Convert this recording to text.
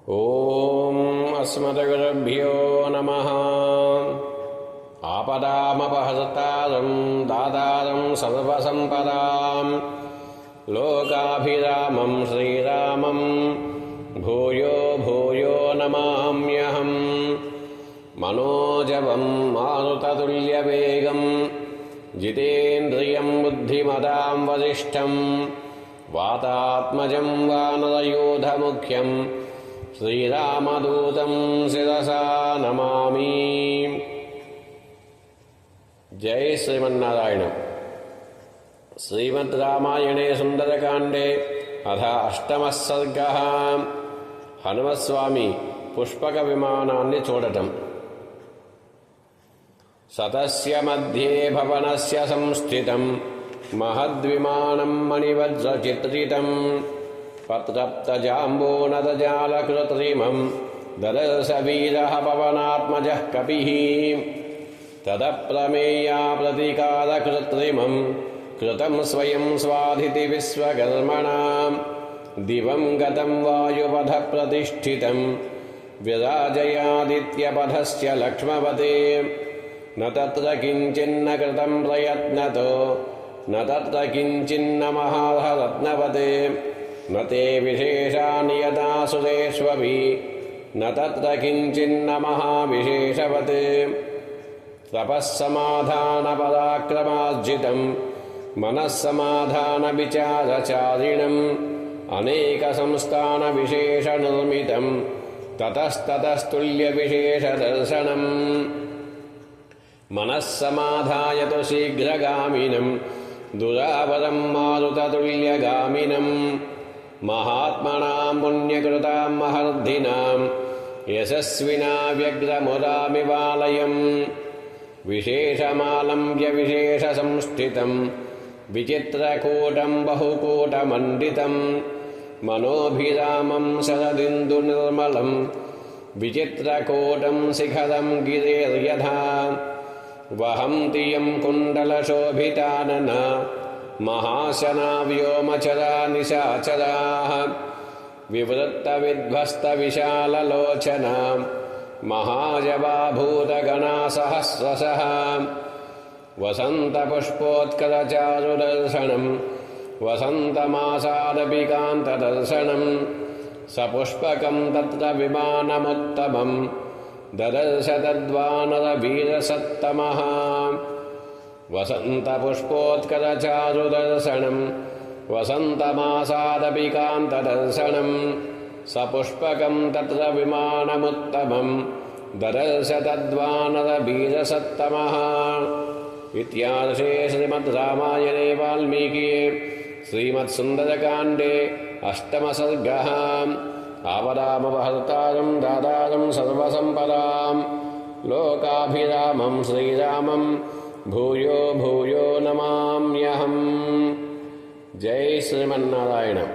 ಓಂ ಅಸ್ಮದ್ಗುರುಭ್ಯೋ ನಮಃ. ಆಪದಾಮಪಹರ್ತಾರಂ ದಾತಾರಂ ಸರ್ವಸಂಪದಾಂ ಲೋಕಾಭಿರಾಮಂ ಶ್ರೀರಾಮಂ ಭೂಯೋ ಭೂಯೋ ನಮಾಮ್ಯಹಂ. ಮನೋಜವಂ ಮಾರುತತುಲ್ಯವೇಗಂ ಜಿತೇಂದ್ರಿಯಂ ಬುದ್ಧಿಮತಾಂ ವರಿಷ್ಠಂ ವಾತಾತ್ಮಜಂ ವಾನರಯೂಥಮುಖ್ಯಂ ಶ್ರೀರಾಮದೂತಂ ಶಿರಸಾ ನಮಾಮಿ. ಜೈ ಶ್ರೀಮನ್ನಾರಾಯಣ. ಶ್ರೀಮದ್ ರಾಮಾಯಣೇ ಸುಂದರಕಾಂಡೇ ಅಥ అష్టమः सर्गः. హనుమస్వామి పుష్పక విమానాన్ని చూడటం. సతస్య మధ్యే భవనస్య సంస్థితం మహద్విమానం మణివజ్రచిత్రితం పత్రప్తజాంబూనదజాలకృత్రిమం దదర్శ వీరః పవనాత్మజః కపిః. తదప్రమేయా ప్రతీకారకృత్రిమం కృతం స్వయం స్వాధితి విశ్వకర్మణా. దివం గతం వాయుపథ ప్రతిష్ఠితం విరాజయాదిత్యపథస్య లక్ష్మవతే. న తత్ర కించిన్న కృతం ప్రయత్నతో న తత్ర కించిన్న మహారత్నవతే. న తే విశేషాని యథా సురేష్వపి న తత్ర కించిన్న మహావిశేషవతే. తపస్సమాధానపరాక్రమార్జితం మనస్సమాధానవిచారచారిణం అనేకసంస్థానవిశేషనిర్మితం తతస్తతస్తుల్యవిశేషదర్శనం. మనస్సమాధాయతు శీఘ్రగామినం దురావరం మారుతతుల్యగామినం. మహాత్మనాం పుణ్యకృతాం మహర్ధినాం యశస్వినా వ్యగ్రముదామివాలయం. విశేషమాలంబ్య విశేషసంస్థితం విచిత్రకూటం బహుకూటమండితం. మనోభిరామం శరదిందునిర్మలం విచిత్రకూటం శిఖరం గిరేర్యథా. వహంతి యం కుండలశోభితానన మహాశనా వ్యోమచరా నిశాచరాః. వివృత్తవిధ్వస్తవిశాలలోచనా మహాజవాభూతగణా సహస్రశః. వసంతపుష్పోత్కరచారుదర్శనం వసంతమాసాదపి కాంతదర్శనం. సపుష్పకం తత్ర విమానముత్తమం దదర్శ తద్వానరవీరసత్తమః. వసంతపుష్పోత్కరచారుదర్శనం వసంతమాసాదపి కాంతదర్శనం. సపుష్పకం తత్ర విమానముత్తమం దదర్శ తద్వానరవీరసత్తమః. ఇత్యార్షే శ్రీమద్ రామాయణే వాల్మీకియే శ్రీమత్సుందరకాండే అష్టమः सर्गः. ఆపదామపహర్తారం దాతారం సర్వసంపదాం లోకాభిరామం శ్రీరామం భూయో భూయో నమామ్యహం. జై శ్రీమన్నారాయణ.